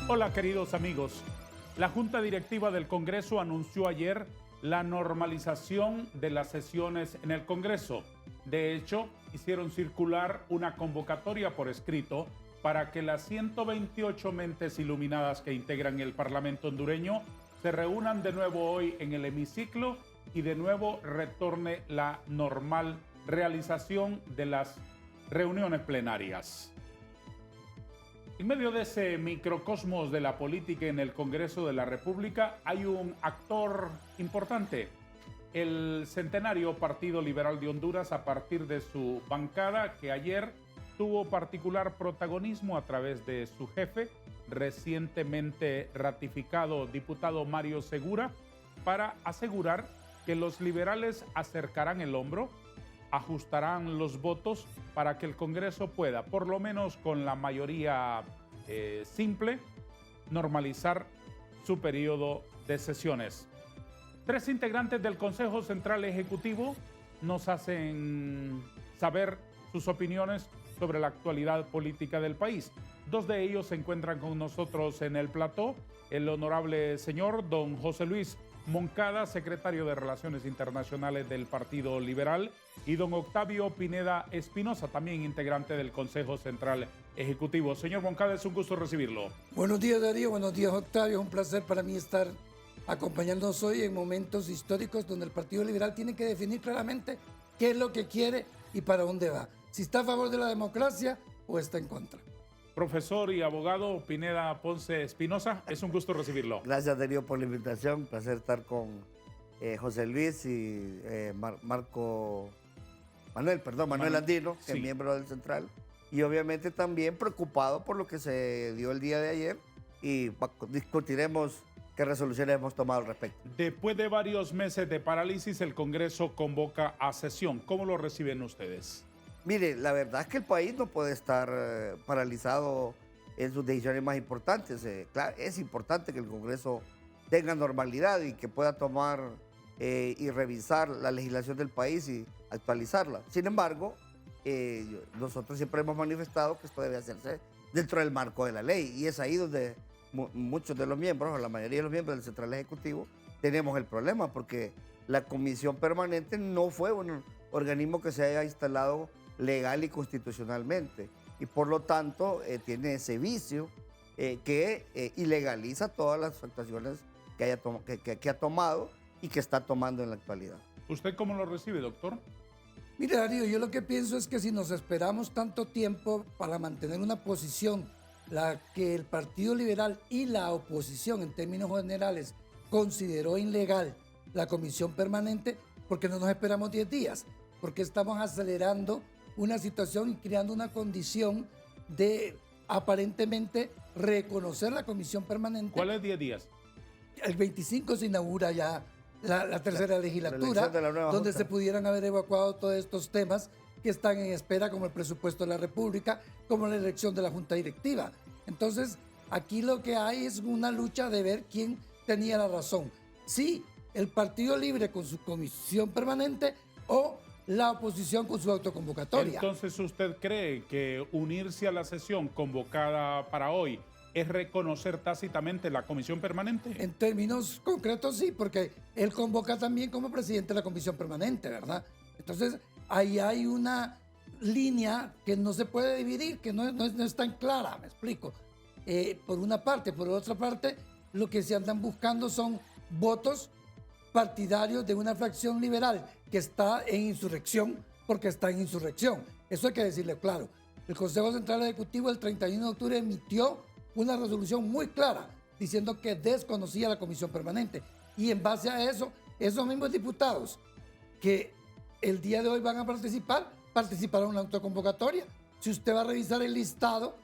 Hola queridos amigos, la Junta Directiva del Congreso anunció ayer la normalización de las sesiones en el Congreso. De hecho, hicieron circular una convocatoria por escrito para que las 128 mentes iluminadas que integran el Parlamento hondureño se reúnan de nuevo hoy en el hemiciclo y de nuevo retorne la normal realización de las reuniones plenarias. En medio de ese microcosmos de la política en el Congreso de la República hay un actor importante, el centenario Partido Liberal de Honduras, a partir de su bancada, que ayer tuvo particular protagonismo a través de su jefe, recientemente ratificado diputado Mario Segura, para asegurar que los liberales acercarán el hombro, ajustarán los votos para que el Congreso pueda, por lo menos con la mayoría simple, normalizar su periodo de sesiones. 3 integrantes del Consejo Central Ejecutivo nos hacen saber sus opiniones sobre la actualidad política del país. 2 de ellos se encuentran con nosotros en el plató: el honorable señor don José Luis Moncada, secretario de Relaciones Internacionales del Partido Liberal, y don Octavio Pineda Espinosa, también integrante del Consejo Central Ejecutivo. Señor Moncada, es un gusto recibirlo. Buenos días, Darío. Buenos días, Octavio. Es un placer para mí estar acompañándonos hoy en momentos históricos donde el Partido Liberal tiene que definir claramente qué es lo que quiere y para dónde va. Si está a favor de la democracia o está en contra. Profesor y abogado Pineda Ponce Espinosa, es un gusto recibirlo. Gracias, Darío, por la invitación. Un placer estar con José Luis y Manuel Andino, que es miembro del Central. Y obviamente también preocupado por lo que se dio el día de ayer, y discutiremos qué resoluciones hemos tomado al respecto. Después de varios meses de parálisis, el Congreso convoca a sesión. ¿Cómo lo reciben ustedes? Mire, la verdad es que el país no puede estar paralizado en sus decisiones más importantes. Claro, es importante que el Congreso tenga normalidad y que pueda tomar y revisar la legislación del país y actualizarla. Sin embargo, nosotros siempre hemos manifestado que esto debe hacerse dentro del marco de la ley, y es ahí donde muchos de los miembros, o la mayoría de los miembros del Central Ejecutivo, tenemos el problema, porque la Comisión Permanente no fue un organismo que se haya instalado legal y constitucionalmente, y por lo tanto tiene ese vicio que ilegaliza todas las actuaciones que ha tomado y que está tomando en la actualidad. ¿Usted cómo lo recibe, doctor? Mire, Darío, yo lo que pienso es que si nos esperamos tanto tiempo para mantener una posición, la que el Partido Liberal y la oposición en términos generales consideró ilegal la Comisión Permanente, ¿por qué no nos esperamos 10 días? Porque estamos acelerando una situación y creando una condición de aparentemente reconocer la Comisión Permanente. ¿Cuál es 10 días? El 25 se inaugura ya la tercera legislatura, donde se pudieran haber evacuado todos estos temas que están en espera, como el presupuesto de la República, como la elección de la Junta Directiva. Entonces, aquí lo que hay es una lucha de ver quién tenía la razón. Sí, el Partido Libre con su Comisión Permanente o la oposición con su autoconvocatoria. Entonces, ¿usted cree que unirse a la sesión convocada para hoy es reconocer tácitamente la Comisión Permanente? En términos concretos, sí, porque él convoca también como presidente de la Comisión Permanente, ¿verdad? Entonces, ahí hay una línea que no se puede dividir, que no es tan clara, me explico. Por una parte. Por otra parte, lo que se andan buscando son votos partidarios de una fracción liberal que está en insurrección, porque está en insurrección. Eso hay que decirle claro. El Consejo Central Ejecutivo el 31 de octubre emitió una resolución muy clara diciendo que desconocía la Comisión Permanente. Y en base a eso, esos mismos diputados que el día de hoy van a participaron en la autoconvocatoria. Si usted va a revisar el listado,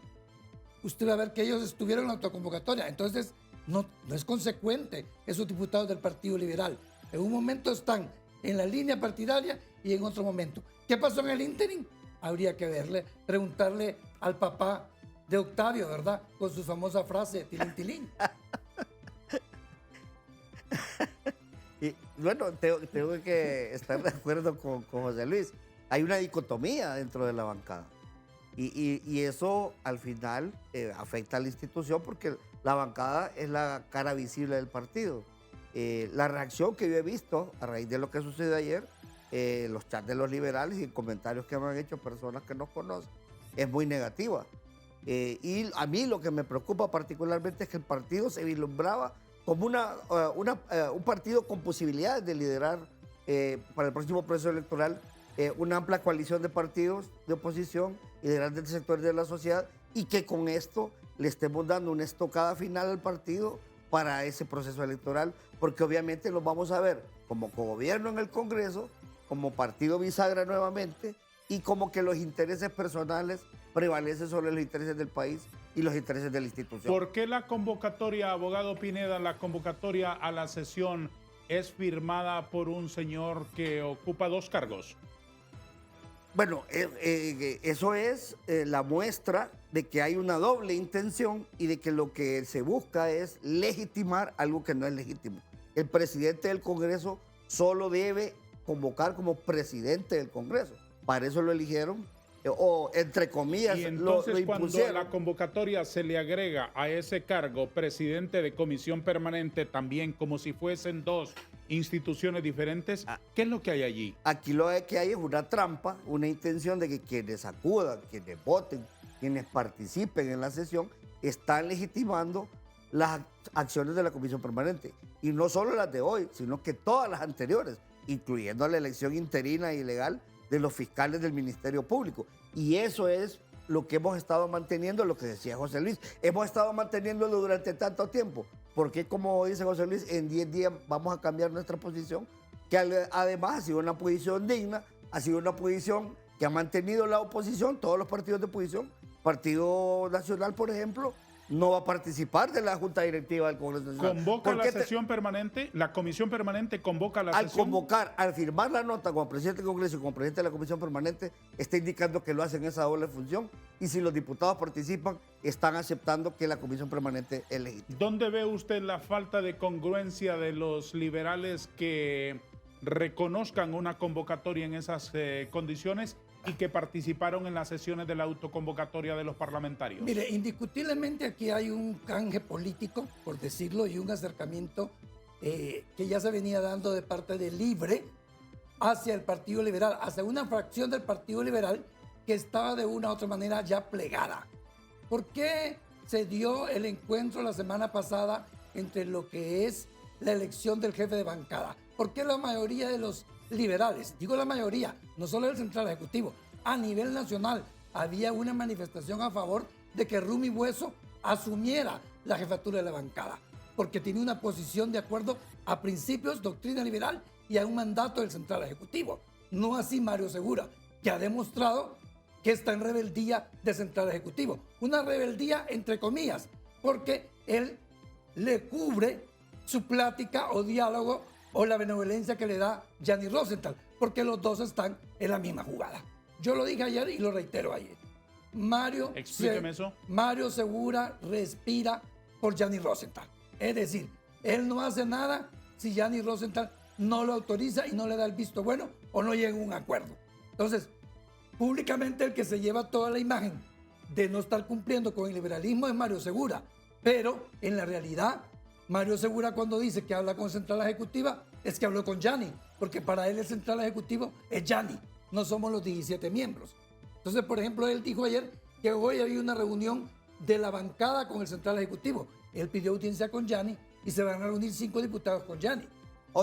usted va a ver que ellos estuvieron en la autoconvocatoria. Entonces, no es consecuente esos diputados del Partido Liberal. En un momento están en la línea partidaria y en otro momento. ¿Qué pasó en el ínterin? Habría que preguntarle al papá de Octavio, ¿verdad? Con su famosa frase, tilín, tilín. Y bueno, tengo que estar de acuerdo con José Luis. Hay una dicotomía dentro de la bancada. Y eso al final afecta a la institución, porque La bancada es la cara visible del partido. La reacción que yo he visto a raíz de lo que sucedió ayer, los chats de los liberales y comentarios que me han hecho personas que nos conocen, es muy negativa. Y a mí lo que me preocupa particularmente es que el partido se vislumbraba como un partido con posibilidades de liderar para el próximo proceso electoral una amplia coalición de partidos de oposición y de grandes sectores de la sociedad, y que con esto le estemos dando una estocada final al partido para ese proceso electoral, porque obviamente los vamos a ver como cogobierno en el Congreso, como partido bisagra nuevamente, y como que los intereses personales prevalecen sobre los intereses del país y los intereses de la institución. ¿Por qué la convocatoria, abogado Pineda, la convocatoria a la sesión es firmada por un señor que ocupa 2 cargos? Bueno, eso es la muestra de que hay una doble intención y de que lo que se busca es legitimar algo que no es legítimo. El presidente del Congreso solo debe convocar como presidente del Congreso. Para eso lo eligieron, o entre comillas, y entonces lo impusieron. cuando a la convocatoria se le agrega a ese cargo presidente de comisión permanente, también como si fuesen 2 instituciones diferentes, ¿qué es lo que hay allí? Aquí lo que hay es una trampa, una intención de que quienes acudan, quienes voten, quienes participen en la sesión, están legitimando las acciones de la comisión permanente. Y no solo las de hoy, sino que todas las anteriores, incluyendo la elección interina y ilegal de los fiscales del Ministerio Público. Y eso es lo que hemos estado manteniendo, lo que decía José Luis. Hemos estado manteniéndolo durante tanto tiempo. Porque, como dice José Luis, en 10 días vamos a cambiar nuestra posición, que además ha sido una posición digna, ha sido una posición que ha mantenido la oposición, todos los partidos de oposición. Partido Nacional, por ejemplo, no va a participar de la Junta Directiva del Congreso Nacional. ¿Convoca la sesión permanente? ¿La comisión permanente convoca la al sesión? Convocar, al firmar la nota como presidente del Congreso y como presidente de la comisión permanente, está indicando que lo hacen esa doble función, y si los diputados participan, están aceptando que la comisión permanente es legítima. ¿Dónde ve usted la falta de congruencia de los liberales que reconozcan una convocatoria en esas condiciones y que participaron en las sesiones de la autoconvocatoria de los parlamentarios? Mire, indiscutiblemente aquí hay un canje político, por decirlo, y un acercamiento que ya se venía dando de parte de Libre hacia el Partido Liberal, hacia una fracción del Partido Liberal que estaba de una u otra manera ya plegada. ¿Por qué se dio el encuentro la semana pasada entre lo que es la elección del jefe de bancada? ¿Por qué la mayoría de los liberales, digo la mayoría, no solo el Central Ejecutivo, a nivel nacional había una manifestación a favor de que Rumi Bueso asumiera la jefatura de la bancada? Porque tiene una posición de acuerdo a principios, doctrina liberal y a un mandato del Central Ejecutivo. No así Mario Segura, que ha demostrado que está en rebeldía del Central Ejecutivo. Una rebeldía entre comillas, porque él le cubre su plática o diálogo o la benevolencia que le da Gianni Rosenthal, porque los dos están en la misma jugada. Yo lo dije ayer y lo reitero ayer. Explíqueme eso. Mario Segura respira por Gianni Rosenthal. Es decir, él no hace nada si Gianni Rosenthal no lo autoriza y no le da el visto bueno o no llega a un acuerdo. Entonces, públicamente el que se lleva toda la imagen de no estar cumpliendo con el liberalismo es Mario Segura, pero en la realidad Mario Segura, cuando dice que habla con Central Ejecutiva, es que habló con Gianni, porque para él el Central Ejecutivo es Gianni, no somos los 17 miembros. Entonces, por ejemplo, él dijo ayer que hoy había una reunión de la bancada con el Central Ejecutivo. Él pidió audiencia con Gianni y se van a reunir 5 diputados con Gianni.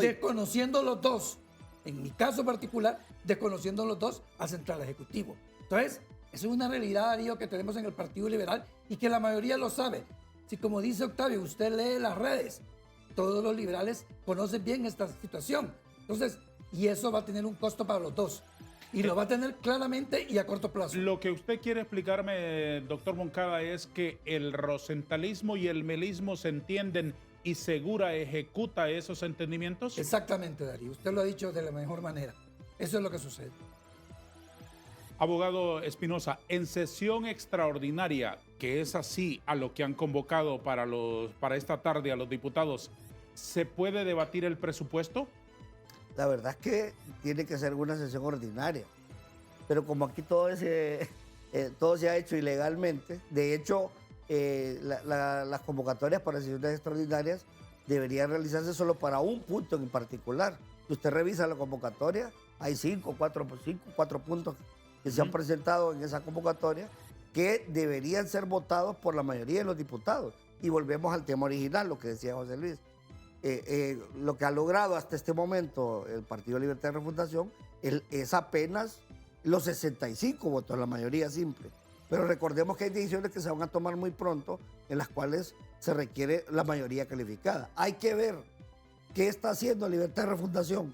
Desconociendo los dos, en mi caso particular, desconociendo los dos al Central Ejecutivo. Entonces, eso es una realidad, Darío, que tenemos en el Partido Liberal y que la mayoría lo sabe. Si, como dice Octavio, usted lee las redes, todos los liberales conocen bien esta situación. Entonces, y eso va a tener un costo para los dos. Y lo va a tener claramente y a corto plazo. Lo que usted quiere explicarme, doctor Moncada, es que el rosentalismo y el melismo se entienden y Segura ejecuta esos entendimientos. Exactamente, Darío. Usted lo ha dicho de la mejor manera. Eso es lo que sucede. Abogado Espinosa, en sesión extraordinaria, que es así a lo que han convocado para esta tarde a los diputados, ¿se puede debatir el presupuesto? La verdad es que tiene que ser una sesión ordinaria. Pero como aquí todo se ha hecho ilegalmente, de hecho, las convocatorias para sesiones extraordinarias deberían realizarse solo para un punto en particular. Si usted revisa la convocatoria, hay cuatro puntos que se han presentado en esa convocatoria que deberían ser votados por la mayoría de los diputados. Y volvemos al tema original, lo que decía José Luis. Lo que ha logrado hasta este momento el Partido Libertad y Refundación es apenas los 65 votos, la mayoría simple. Pero recordemos que hay decisiones que se van a tomar muy pronto en las cuales se requiere la mayoría calificada. Hay que ver qué está haciendo Libertad y Refundación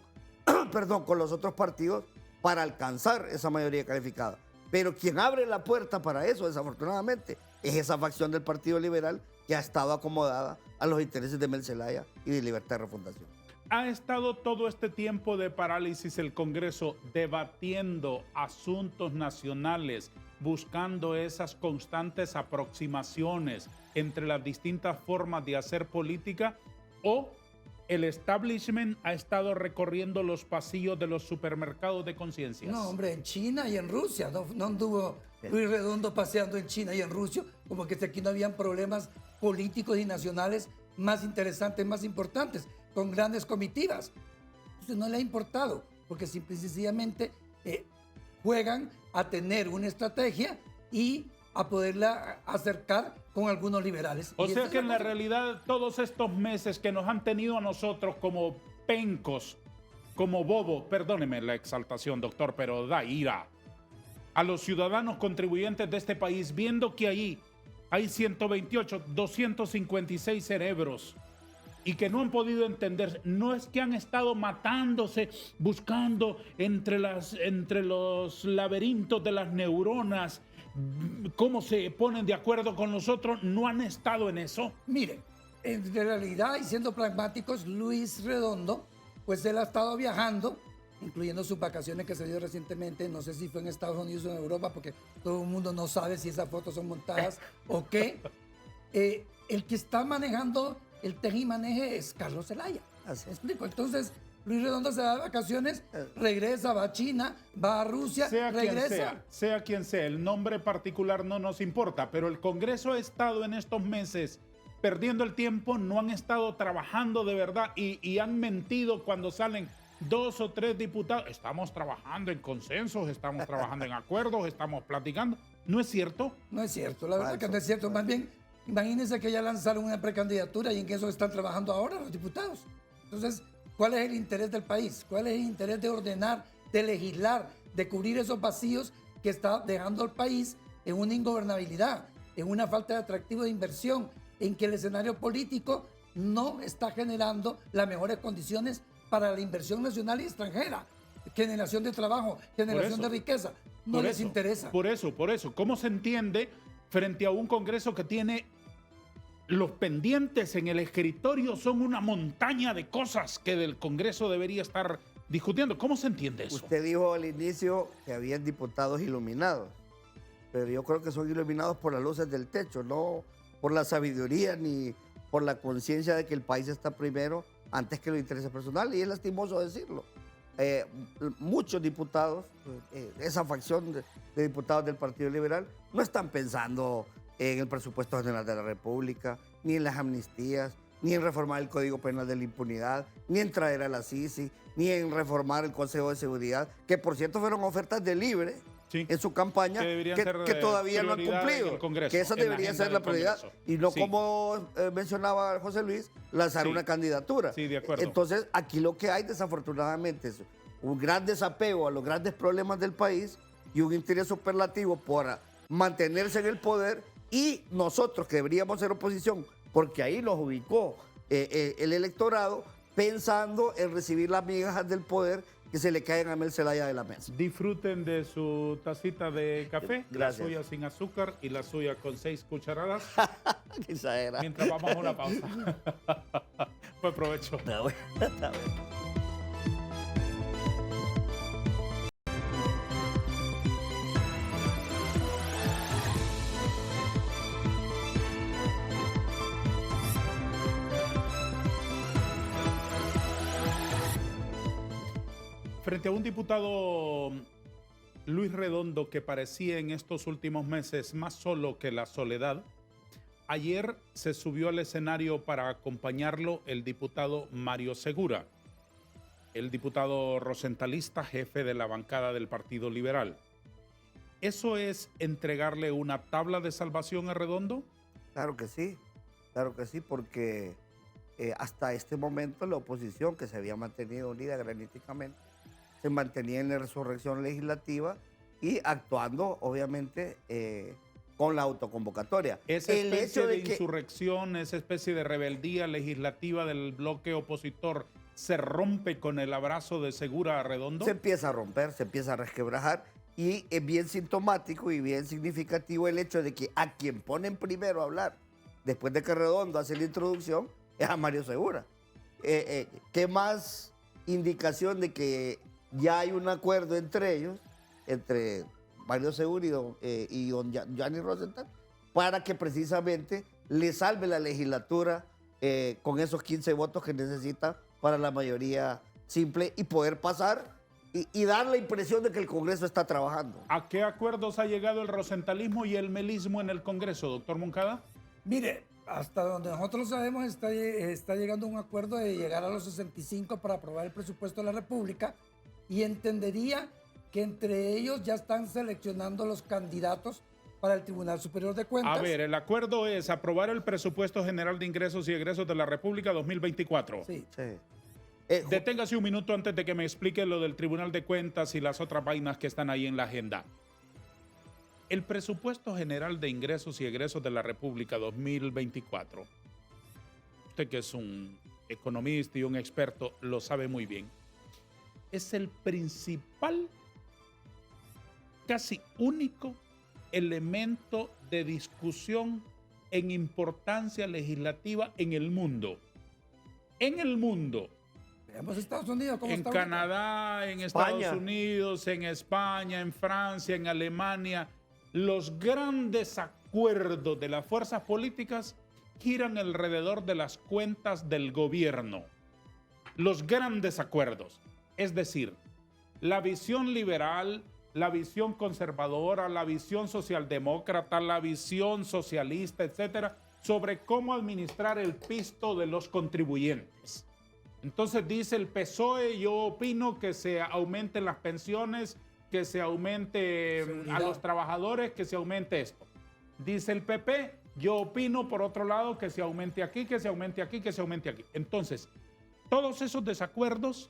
perdón, con los otros partidos para alcanzar esa mayoría calificada. Pero quien abre la puerta para eso, desafortunadamente, es esa facción del Partido Liberal que ha estado acomodada a los intereses de Mel Zelaya y de Libertad y Refundación. ¿Ha estado todo este tiempo de parálisis el Congreso debatiendo asuntos nacionales, buscando esas constantes aproximaciones entre las distintas formas de hacer política, o el establishment ha estado recorriendo los pasillos de los supermercados de conciencias? No, hombre, en China y en Rusia. No anduvo Luis Redondo paseando en China y en Rusia, como que aquí no habían problemas políticos y nacionales más interesantes, más importantes, con grandes comitivas. Entonces no le ha importado, porque simple y sencillamente juegan a tener una estrategia y a poderla acercar con algunos liberales. O sea que en la realidad todos estos meses que nos han tenido a nosotros como pencos, como bobo, perdóneme la exaltación, doctor, pero da ira a los ciudadanos contribuyentes de este país, viendo que allí hay 128, 256 cerebros y que no han podido entender. No es que han estado matándose, buscando entre los laberintos de las neuronas cómo se ponen de acuerdo con nosotros. No han estado en eso. Miren, en realidad, y siendo pragmáticos, Luis Redondo, pues él ha estado viajando, incluyendo sus vacaciones que se dio recientemente, no sé si fue en Estados Unidos o en Europa, porque todo el mundo no sabe si esas fotos son montadas o qué. El que está manejando el tejimaneje es Carlos Zelaya. Así es. ¿Explico? Entonces, Luis Redondo se da de vacaciones, regresa, va a China, va a Rusia, regresa. Sea quien sea, el nombre particular no nos importa, pero el Congreso ha estado en estos meses perdiendo el tiempo, no han estado trabajando de verdad y han mentido cuando salen 2 o 3 diputados. Estamos trabajando en consensos, estamos trabajando en acuerdos, estamos platicando. ¿No es cierto? No es cierto, la verdad que no es cierto. Más bien, imagínense que ya lanzaron una precandidatura y en eso están trabajando ahora los diputados. Entonces, ¿cuál es el interés del país? ¿Cuál es el interés de ordenar, de legislar, de cubrir esos vacíos que está dejando al país en una ingobernabilidad, en una falta de atractivo de inversión, en que el escenario político no está generando las mejores condiciones para la inversión nacional y extranjera? Generación de trabajo, generación de riqueza. No les interesa. Por eso. ¿Cómo se entiende frente a un Congreso que tiene los pendientes en el escritorio? Son una montaña de cosas que del Congreso debería estar discutiendo. ¿Cómo se entiende eso? Usted dijo al inicio que habían diputados iluminados, pero yo creo que son iluminados por las luces del techo, no por la sabiduría ni por la conciencia de que el país está primero antes que los intereses personales, y es lastimoso decirlo. Muchos diputados, esa facción de diputados del Partido Liberal, no están pensando en el presupuesto general de la República, ni en las amnistías, ni en reformar el Código Penal de la Impunidad, ni en traer a la CICI, ni en reformar el Consejo de Seguridad, que por cierto fueron ofertas de Libre en su campaña, que todavía no han cumplido, que esa debería ser la prioridad, y no como mencionaba José Luis, lanzar una candidatura. Sí, de acuerdo. Entonces, aquí lo que hay desafortunadamente es un gran desapego a los grandes problemas del país y un interés superlativo por mantenerse en el poder, y nosotros que deberíamos ser oposición, porque ahí nos ubicó el electorado, pensando en recibir las migajas del poder que se le caen a Mel Zelaya de la mesa. Disfruten de su tacita de café, Gracias. la suya sin azúcar y la suya con 6 cucharadas, Esa era. mientras vamos a una pausa. Buen provecho. Está bueno, está bueno. Frente a un diputado, Luis Redondo, que parecía en estos últimos meses más solo que la soledad, Ayer se subió al escenario para acompañarlo el diputado Mario Segura, el diputado rosentalista, jefe de la bancada del Partido Liberal. ¿Eso es entregarle una tabla de salvación a Redondo? Claro que sí, porque hasta este momento la oposición, que se había mantenido unida graníticamente, se mantenía en la resurrección legislativa y actuando, obviamente, con la autoconvocatoria. Esa especie de insurrección, esa especie de rebeldía legislativa del bloque opositor, ¿se rompe con el abrazo de Segura a Redondo? Se empieza a romper, se empieza a resquebrajar, y es bien sintomático y bien significativo el hecho de que a quien ponen primero a hablar, después de que Redondo hace la introducción, es a Mario Segura. ¿Qué más indicación de que ya hay un acuerdo entre ellos, entre Mario Segura y don Gianni Rosenthal, para que precisamente le salve la legislatura con esos 15 votos que necesita para la mayoría simple y poder pasar y dar la impresión de que el Congreso está trabajando? ¿A qué acuerdos ha llegado el rosentalismo y el melismo en el Congreso, doctor Moncada? Mire, hasta donde nosotros sabemos está llegando un acuerdo de llegar a los 65 para aprobar el presupuesto de la República, y entendería que entre ellos ya están seleccionando los candidatos para el Tribunal Superior de Cuentas. A ver, el acuerdo es aprobar el presupuesto general de ingresos y egresos de la República 2024. Sí. Deténgase un minuto antes de que me explique lo del Tribunal de Cuentas y las otras vainas que están ahí en la agenda. El presupuesto general de ingresos y egresos de la República 2024, usted que es un economista y un experto lo sabe muy bien, es el principal, casi único elemento de discusión en importancia legislativa en el mundo. En el mundo. Veamos Estados Unidos, ¿cómo En está Canadá, en Estados Unidos, en España, en Francia, en Alemania, los grandes acuerdos de las fuerzas políticas giran alrededor de las cuentas del gobierno. Los grandes acuerdos. Es decir, la visión liberal, la visión conservadora, la visión socialdemócrata, la visión socialista, etcétera, sobre cómo administrar el pisto de los contribuyentes. Entonces dice el PSOE, yo opino que se aumenten las pensiones, que se aumente a los trabajadores, que se aumente esto. Dice el PP, yo opino por otro lado que se aumente aquí, que se aumente aquí, que se aumente aquí. Entonces, todos esos desacuerdos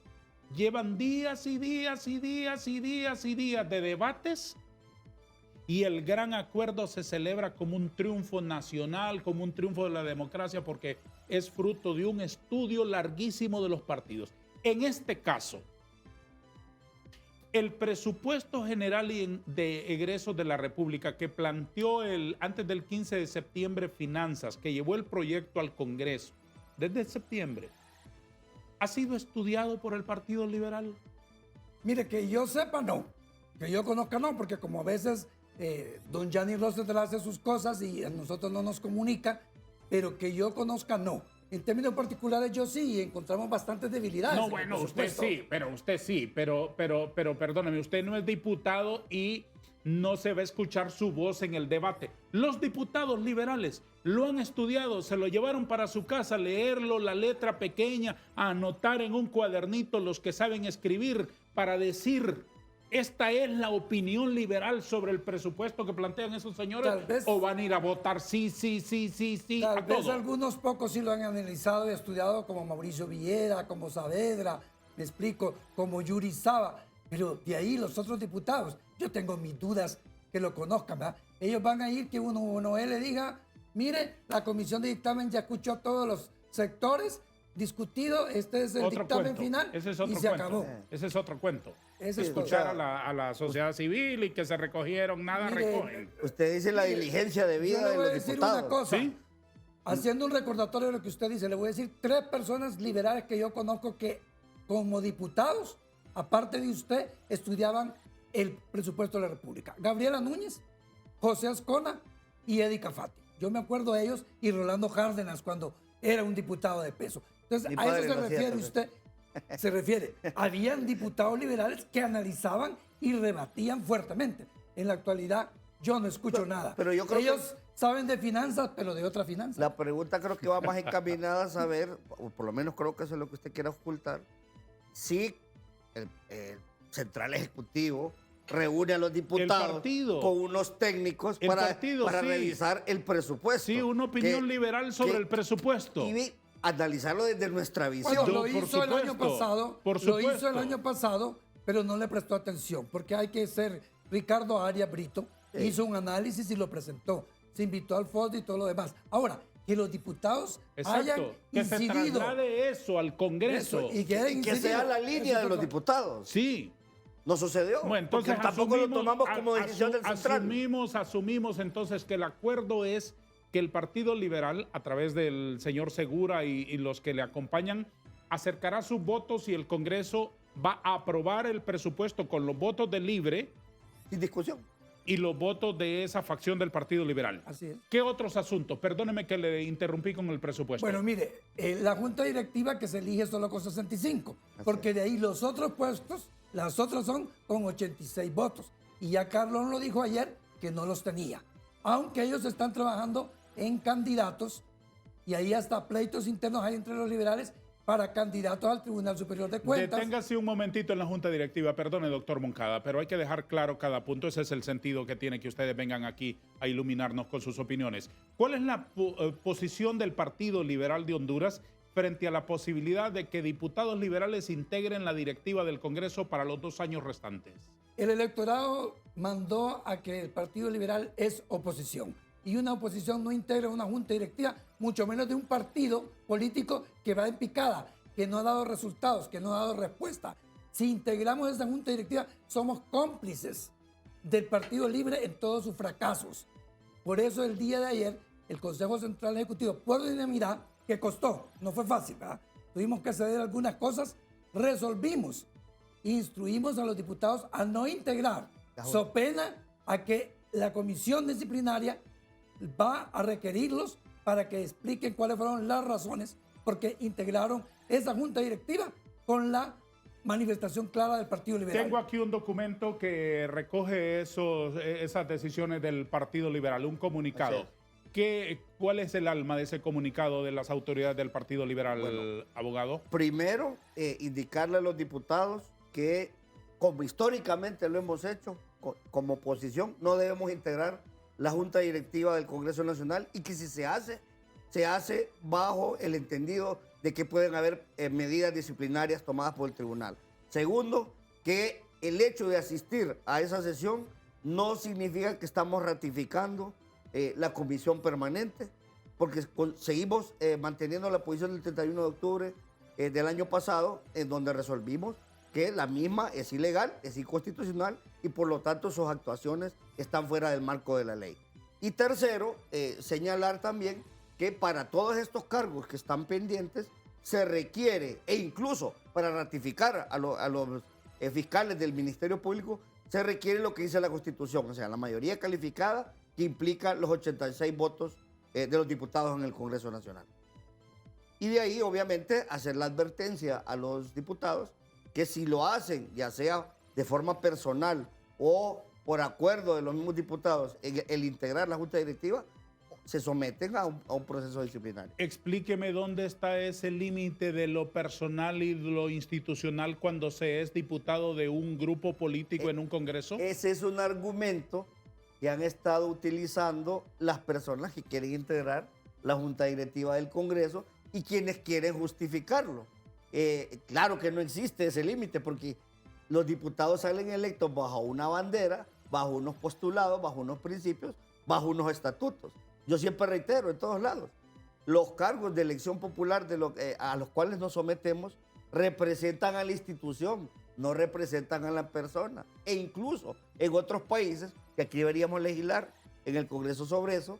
llevan días y días y días y días y días de debates, y el gran acuerdo se celebra como un triunfo nacional, como un triunfo de la democracia, porque es fruto de un estudio larguísimo de los partidos. En este caso, el presupuesto general de egresos de la República que planteó antes del 15 de septiembre Finanzas, que llevó el proyecto al Congreso desde septiembre, ¿ha sido estudiado por el Partido Liberal? Mire, que yo sepa, no. Que yo conozca, no, porque como a veces don Gianni Rosenthal hace sus cosas y a nosotros no nos comunica, pero que yo conozca, no. En términos particulares, yo sí, encontramos bastantes debilidades. No, bueno, usted sí, pero perdóneme, usted no es diputado y no se va a escuchar su voz en el debate. Los diputados liberales lo han estudiado, se lo llevaron para su casa, leerlo, la letra pequeña, a anotar en un cuadernito los que saben escribir para decir, esta es la opinión liberal sobre el presupuesto que plantean esos señores, o van a ir a votar sí, Tal a vez todo. algunos pocos sí lo han analizado y estudiado, como Mauricio Villera, como Saavedra, me explico, como Yuri Saba, pero de ahí los otros diputados, yo tengo mis dudas que lo conozcan, ¿verdad? Ellos van a ir que uno le diga, mire, la comisión de dictamen ya escuchó a todos los sectores, discutido, este es el dictamen final Ese es otro y se cuento. acabó. Ese es otro cuento. Ese es Escuchar otro. a la sociedad civil y que se recogieron, nada Mire, recogen. Usted dice la diligencia de Yo vida le de voy a los decir diputados. una cosa, ¿Sí? haciendo un recordatorio de lo que usted dice, le voy a decir 3 personas liberales que yo conozco que como diputados, aparte de usted, estudiaban el presupuesto de la República. Gabriela Núñez, José Ascona y Eddie Cafati. Yo me acuerdo de ellos y Rolando Cárdenas cuando era un diputado de peso. Entonces, Mi a eso padre se lo hacía refiere también. usted. Se refiere. Habían diputados liberales que analizaban y rebatían fuertemente. En la actualidad, yo no escucho nada. pero yo creo ellos saben de finanzas, pero de otra finanza. La pregunta creo que va más encaminada a saber, o por lo menos creo que eso es lo que usted quiere ocultar, si el Central Ejecutivo reúne a los diputados con unos técnicos para sí, revisar el presupuesto. Sí, una opinión liberal sobre el presupuesto. Y analizarlo desde nuestra visión. Bueno, lo hizo el año pasado, lo hizo el año pasado, pero no le prestó atención, porque hay que ser Ricardo Arias Brito, hizo un análisis y lo presentó. Se invitó al FOD y todo lo demás. Ahora, que los diputados hayan que incidido. se traslade eso al Congreso. Y que sea la línea de los diputados. Sí. No sucedió. Bueno, entonces porque tampoco lo tomamos como decisión del Central. Asumimos entonces que el acuerdo es que el Partido Liberal, a través del señor Segura y los que le acompañan, acercará sus votos y el Congreso va a aprobar el presupuesto con los votos de Libre. Sin discusión. Y los votos de esa facción del Partido Liberal. Así es. ¿Qué otros asuntos? Perdóneme que le interrumpí con el presupuesto. Bueno, mire, la Junta Directiva que se elige solo con 65, porque de ahí los otros puestos, las otras son con 86 votos. Y ya Carlos lo dijo ayer que no los tenía. Aunque ellos están trabajando en candidatos, y ahí hasta pleitos internos hay entre los liberales para candidatos al Tribunal Superior de Cuentas. Deténgase un momentito en la Junta Directiva, perdone, doctor Moncada, pero hay que dejar claro cada punto. Ese es el sentido que tiene que ustedes vengan aquí a iluminarnos con sus opiniones. ¿Cuál es la posición del Partido Liberal de Honduras frente a la posibilidad de que diputados liberales integren la directiva del Congreso para los 2 años restantes? El electorado mandó a que el Partido Liberal es oposición. Y una oposición no integra una junta directiva, mucho menos de un partido político que va en picada, que no ha dado resultados, que no ha dado respuesta. Si integramos esa junta directiva, somos cómplices del Partido Libre en todos sus fracasos. Por eso el día de ayer, el Consejo Central Ejecutivo, por unanimidad, que costó, no fue fácil, ¿verdad? Tuvimos que ceder algunas cosas, resolvimos, instruimos a los diputados a no integrar, so pena a que la comisión disciplinaria va a requerirlos para que expliquen cuáles fueron las razones porque integraron esa junta directiva con la manifestación clara del Partido Liberal. Tengo aquí un documento que recoge esas decisiones del Partido Liberal, un comunicado. ¿Cuál es el alma de ese comunicado de las autoridades del Partido Liberal, bueno, abogado? Primero, indicarle a los diputados que, como históricamente lo hemos hecho, como oposición, no debemos integrar la Junta Directiva del Congreso Nacional y que si se hace bajo el entendido de que pueden haber medidas disciplinarias tomadas por el tribunal. Segundo, que el hecho de asistir a esa sesión no significa que estamos ratificando la comisión permanente, porque seguimos manteniendo la posición del 31 de octubre del año pasado, en donde resolvimos que la misma es ilegal, es inconstitucional y por lo tanto sus actuaciones están fuera del marco de la ley. Y tercero, señalar también que para todos estos cargos que están pendientes se requiere, e incluso para ratificar a los fiscales del Ministerio Público, se requiere lo que dice la Constitución, o sea, la mayoría calificada que implica los 86 votos de los diputados en el Congreso Nacional. Y de ahí, obviamente, hacer la advertencia a los diputados que si lo hacen, ya sea de forma personal o por acuerdo de los mismos diputados, el integrar la Junta Directiva, se someten a un proceso disciplinario. Explíqueme dónde está ese límite de lo personal y lo institucional cuando se es diputado de un grupo político en un Congreso. Ese es un argumento que han estado utilizando las personas que quieren integrar la Junta Directiva del Congreso y quienes quieren justificarlo. Claro que no existe ese límite porque los diputados salen electos bajo una bandera, bajo unos postulados, bajo unos principios, bajo unos estatutos. Yo siempre reitero en todos lados, los cargos de elección popular a los cuales nos sometemos representan a la institución, no representan a la persona. E incluso en otros países, que aquí deberíamos legislar en el Congreso sobre eso,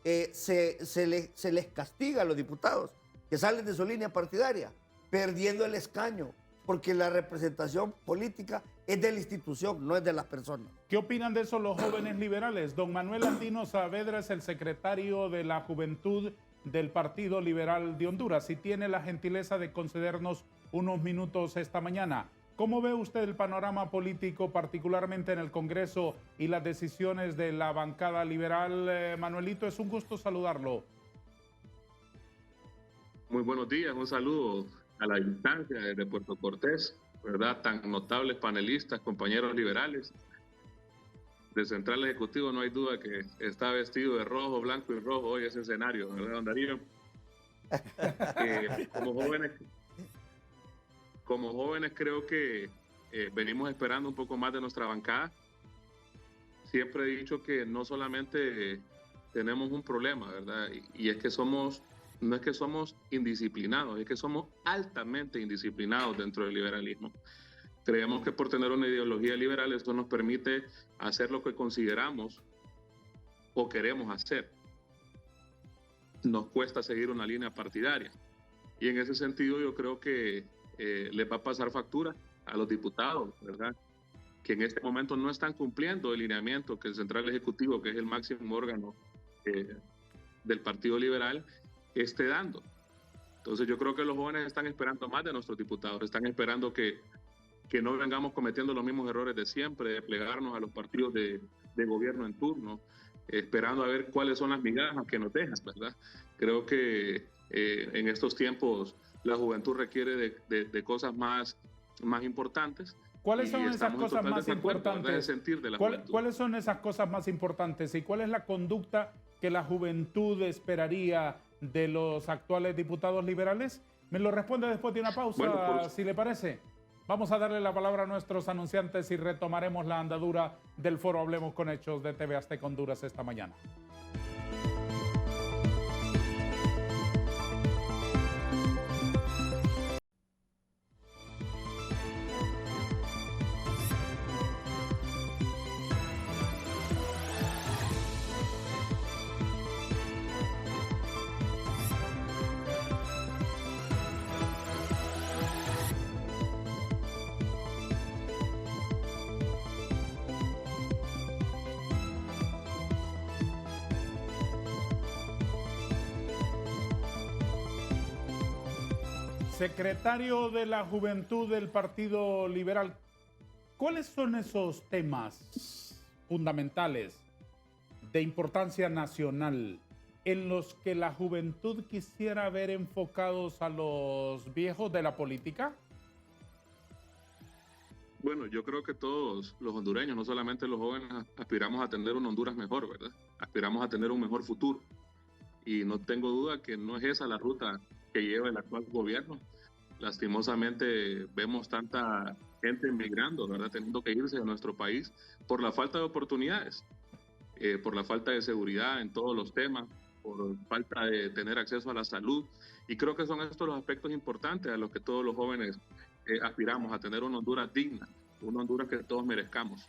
se les castiga a los diputados que salen de su línea partidaria, perdiendo el escaño, porque la representación política es de la institución, no es de las personas. ¿Qué opinan de eso los jóvenes liberales? Don Manuel Andino Saavedra es el secretario de la Juventud del Partido Liberal de Honduras y tiene la gentileza de concedernos unos minutos esta mañana. ¿Cómo ve usted el panorama político, particularmente en el Congreso y las decisiones de la bancada liberal? Manuelito, es un gusto saludarlo. Muy buenos días, un saludo a la distancia desde Puerto Cortés, ¿verdad? Tan notables panelistas, compañeros liberales. De Central Ejecutivo no hay duda que está vestido de rojo, blanco y rojo hoy ese escenario, ¿verdad, don Darío? Como jóvenes creo que venimos esperando un poco más de nuestra bancada. Siempre he dicho que no solamente tenemos un problema, ¿verdad? Y es que no es que somos indisciplinados, es que somos altamente indisciplinados dentro del liberalismo. Creemos que por tener una ideología liberal esto nos permite hacer lo que consideramos o queremos hacer. Nos cuesta seguir una línea partidaria. Y en ese sentido yo creo que les va a pasar factura a los diputados, ¿verdad? Que en este momento no están cumpliendo el lineamiento que el Central Ejecutivo, que es el máximo órgano del Partido Liberal, esté dando. Entonces yo creo que los jóvenes están esperando más de nuestros diputados, están esperando que no vengamos cometiendo los mismos errores de siempre, de plegarnos a los partidos de gobierno en turno, esperando a ver cuáles son las migajas que nos dejan, ¿verdad? Creo que en estos tiempos la juventud requiere de cosas más importantes. ¿Cuáles son esas cosas más importantes? ¿Cuáles son esas cosas más importantes? ¿Y cuál es la conducta que la juventud esperaría de los actuales diputados liberales? Me lo responde después de una pausa, si le parece. Vamos a darle la palabra a nuestros anunciantes y retomaremos la andadura del foro Hablemos con Hechos de TV Azteca Honduras esta mañana. Secretario de la Juventud del Partido Liberal, ¿cuáles son esos temas fundamentales de importancia nacional en los que la juventud quisiera ver enfocados a los viejos de la política? Bueno, yo creo que todos los hondureños, no solamente los jóvenes, aspiramos a tener un Honduras mejor, ¿verdad? Aspiramos a tener un mejor futuro. Y no tengo duda que no es esa la ruta que lleva el actual gobierno. Lastimosamente vemos tanta gente emigrando, ¿verdad? Teniendo que irse de nuestro país por la falta de oportunidades, por la falta de seguridad en todos los temas, por falta de tener acceso a la salud. Y creo que son estos los aspectos importantes a los que todos los jóvenes aspiramos, a tener una Honduras digna, una Honduras que todos merezcamos.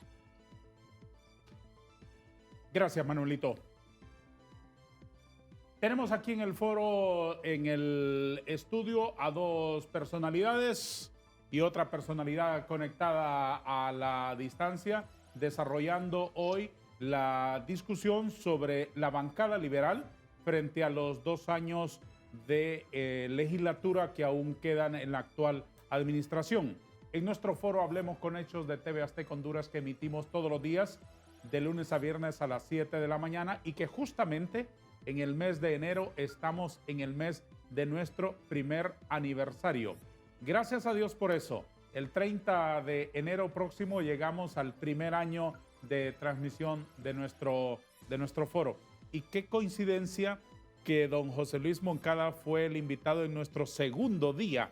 Gracias, Manuelito. Tenemos aquí en el foro, en el estudio, a dos personalidades y otra personalidad conectada a la distancia, desarrollando hoy la discusión sobre la bancada liberal frente a los 2 años de legislatura que aún quedan en la actual administración. En nuestro foro Hablemos con Hechos de TV Azteca Honduras, que emitimos todos los días de lunes a viernes a las 7 de la mañana y que justamente en el mes de enero estamos en el mes de nuestro primer aniversario. Gracias a Dios por eso. El 30 de enero próximo llegamos al primer año de transmisión de nuestro foro. Y qué coincidencia que don José Luis Moncada fue el invitado en nuestro segundo día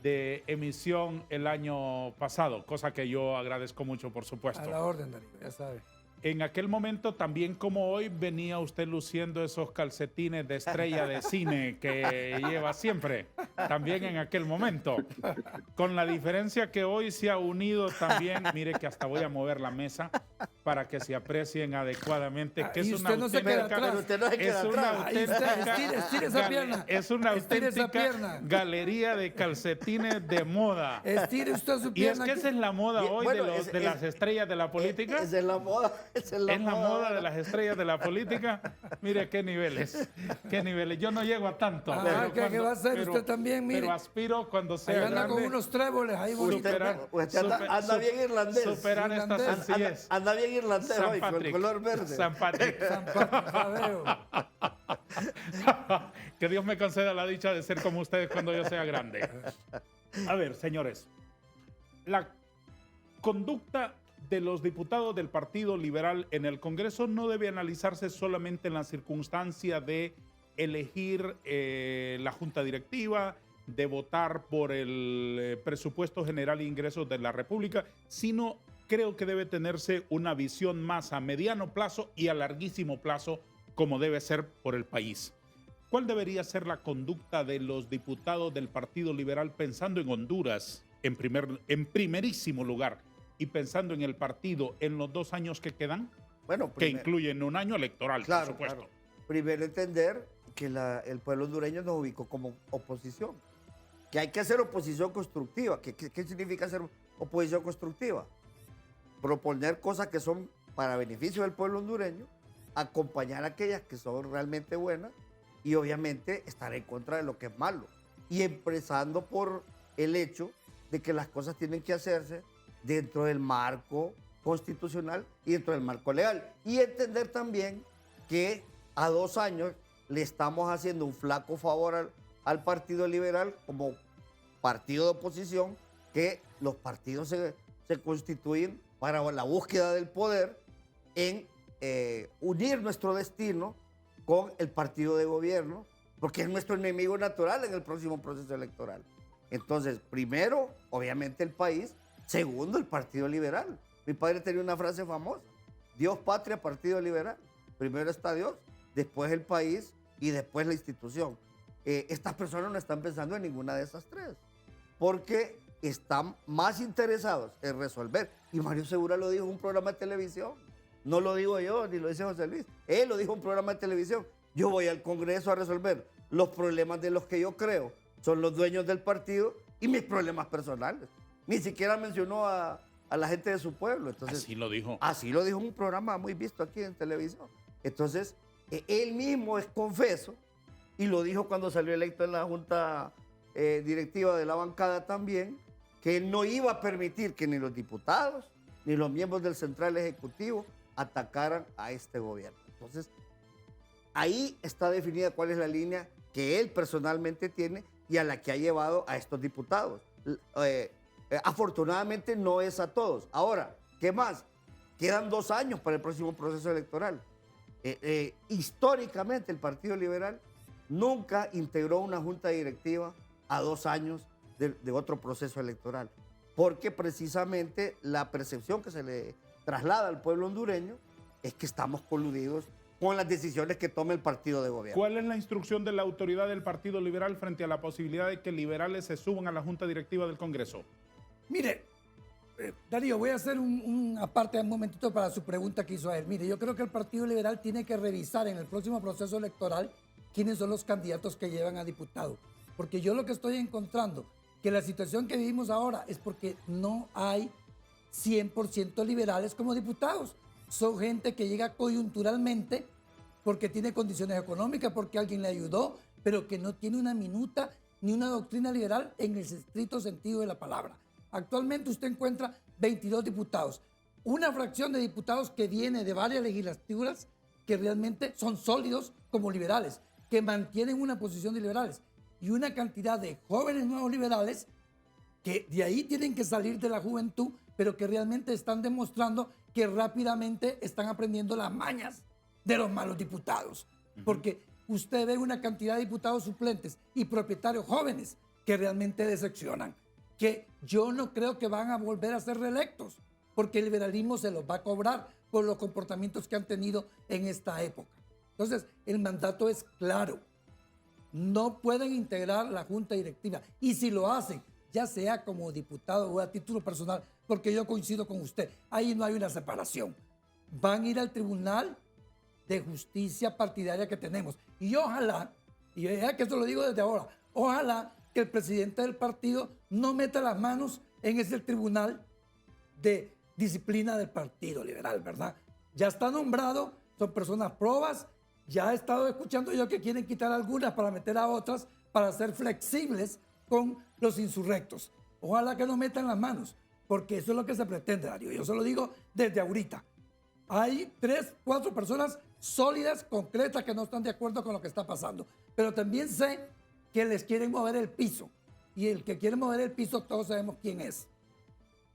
de emisión el año pasado, cosa que yo agradezco mucho, por supuesto. A la orden, Darío, ya sabe. En aquel momento, también como hoy, venía usted luciendo esos calcetines de estrella de cine que lleva siempre, también en aquel momento. Con la diferencia que hoy se ha unido también, mire que hasta voy a mover la mesa, para que se aprecien adecuadamente, que Y es una usted no se queda auténtica, atrás. Pero usted no se queda es una atrás. Ahí está, auténtica estire esa pierna. es una Estire esa auténtica pierna. galería de calcetines de moda. Estire usted su Y es pierna. que esa es la moda Bien, hoy bueno, de las estrellas de la política. Esa es la moda. Esa es la Es la moda. moda de las estrellas de la política. Mire qué niveles, qué niveles. Yo no llego a tanto. Ah, ¿qué va a hacer usted también? Mire. Pero aspiro cuando Ahí sea anda con grande, unos tréboles ahí bonitos. Usted anda bien irlandés. superar esta Irlandés. sencillez. Anda bien irlandés San hoy, con el Patrick. color verde. San Patrick. San Patrick, Fabio. Que Dios me conceda la dicha de ser como ustedes cuando yo sea grande. A ver, señores, la conducta de los diputados del Partido Liberal en el Congreso no debe analizarse solamente en la circunstancia de elegir la Junta Directiva, de votar por el presupuesto general e ingresos de la República, sino creo que debe tenerse una visión más a mediano plazo y a larguísimo plazo, como debe ser por el país. ¿Cuál debería ser la conducta de los diputados del Partido Liberal pensando en Honduras en primerísimo lugar y pensando en el partido en los 2 años que quedan, Bueno, que incluyen un año electoral, claro, por supuesto? claro. Primero entender que el pueblo hondureño nos ubicó como oposición, que hay que hacer oposición constructiva. ¿Qué significa hacer oposición constructiva? Proponer cosas que son para beneficio del pueblo hondureño, acompañar a aquellas que son realmente buenas y obviamente estar en contra de lo que es malo. Y empezando por el hecho de que las cosas tienen que hacerse dentro del marco constitucional y dentro del marco legal. Y entender también que a 2 años le estamos haciendo un flaco favor al Partido Liberal como partido de oposición, que los partidos se constituyen para la búsqueda del poder en unir nuestro destino con el partido de gobierno, porque es nuestro enemigo natural en el próximo proceso electoral. Entonces, primero, obviamente el país, segundo, el Partido Liberal. Mi padre tenía una frase famosa: Dios, patria, Partido Liberal. Primero está Dios, después el país y después la institución. Estas personas no están pensando en ninguna de esas tres, porque están más interesados en resolver. Y Mario Segura lo dijo en un programa de televisión. No lo digo yo, ni lo dice José Luis. Él lo dijo en un programa de televisión. Yo voy al Congreso a resolver los problemas de los que yo creo son los dueños del partido y mis problemas personales. Ni siquiera mencionó a la gente de su pueblo. Entonces, Así lo dijo. así lo dijo en un programa muy visto aquí en televisión. Entonces, él mismo es confeso y lo dijo cuando salió electo en la Junta Directiva de la bancada también, que él no iba a permitir que ni los diputados ni los miembros del Central Ejecutivo atacaran a este gobierno. Entonces, ahí está definida cuál es la línea que él personalmente tiene y a la que ha llevado a estos diputados. Afortunadamente no es a todos. Ahora, ¿qué más? Quedan 2 años para el próximo proceso electoral. Históricamente el Partido Liberal nunca integró una junta directiva a 2 años de otro proceso electoral, porque precisamente la percepción que se le traslada al pueblo hondureño es que estamos coludidos con las decisiones que tome el partido de gobierno. ¿Cuál es la instrucción de la autoridad del Partido Liberal frente a la posibilidad de que liberales se suban a la Junta Directiva del Congreso? Mire, Darío, voy a hacer una parte un momentito para su pregunta que hizo a él. Mire, yo creo que el Partido Liberal tiene que revisar en el próximo proceso electoral quiénes son los candidatos que llevan a diputado. Porque yo lo que estoy encontrando, que la situación que vivimos ahora es porque no hay 100% liberales como diputados. Son gente que llega coyunturalmente porque tiene condiciones económicas, porque alguien le ayudó, pero que no tiene una minuta ni una doctrina liberal en el estricto sentido de la palabra. Actualmente usted encuentra 22 diputados, una fracción de diputados que viene de varias legislaturas que realmente son sólidos como liberales, que mantienen una posición de liberales, y una cantidad de jóvenes nuevos liberales que de ahí tienen que salir de la juventud, pero que realmente están demostrando que rápidamente están aprendiendo las mañas de los malos diputados. Porque usted ve una cantidad de diputados suplentes y propietarios jóvenes que realmente decepcionan, que yo no creo que van a volver a ser reelectos, porque el liberalismo se los va a cobrar por los comportamientos que han tenido en esta época. Entonces, el mandato es claro. No pueden integrar la junta directiva. Y si lo hacen, ya sea como diputado o a título personal, porque yo coincido con usted, ahí no hay una separación. van a ir al Tribunal de Justicia Partidaria que tenemos. Y ojalá, y ya que esto lo digo desde ahora, ojalá que el presidente del partido no meta las manos en ese tribunal de disciplina del Partido Liberal, ¿verdad? Ya está nombrado, son personas probas, ya he estado escuchando yo que quieren quitar algunas para meter a otras, para ser flexibles con los insurrectos. Ojalá que no metan las manos, porque eso es lo que se pretende, Darío. Yo se lo digo desde ahorita. Hay 3, 4 personas sólidas, concretas, que no están de acuerdo con lo que está pasando. Pero también sé que les quieren mover el piso. Y el que quiere mover el piso, todos sabemos quién es.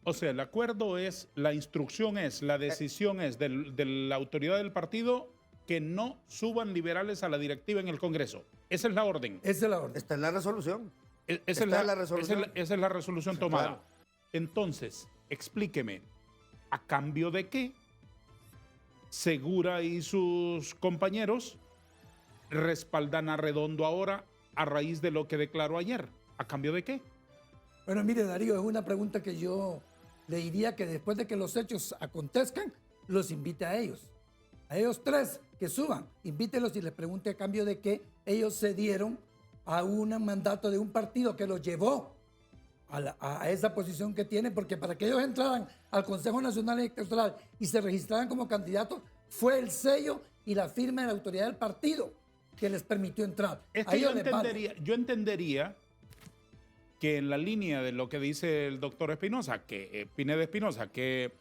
O sea, el acuerdo es, la instrucción es, la decisión es de la autoridad del partido que no suban liberales a la directiva en el Congreso. Esa es la orden. Esa es la orden. Está en la resolución. Esa es la resolución. Esa es la resolución Sí, tomada. claro. Entonces, explíqueme, ¿a cambio de qué Segura y sus compañeros respaldan a Redondo ahora a raíz de lo que declaró ayer? ¿A cambio de qué? Bueno, mire, Darío, es una pregunta que yo le diría que después de que los hechos acontezcan, los invite a ellos. A ellos 3 que suban, invítelos y les pregunte a cambio de qué ellos cedieron a un mandato de un partido que los llevó a esa posición que tienen, porque para que ellos entraran al Consejo Nacional Electoral y se registraran como candidatos, fue el sello y la firma de la autoridad del partido que les permitió entrar. Es que yo entendería que en la línea de lo que dice el doctor Espinosa, Pineda Espinosa, que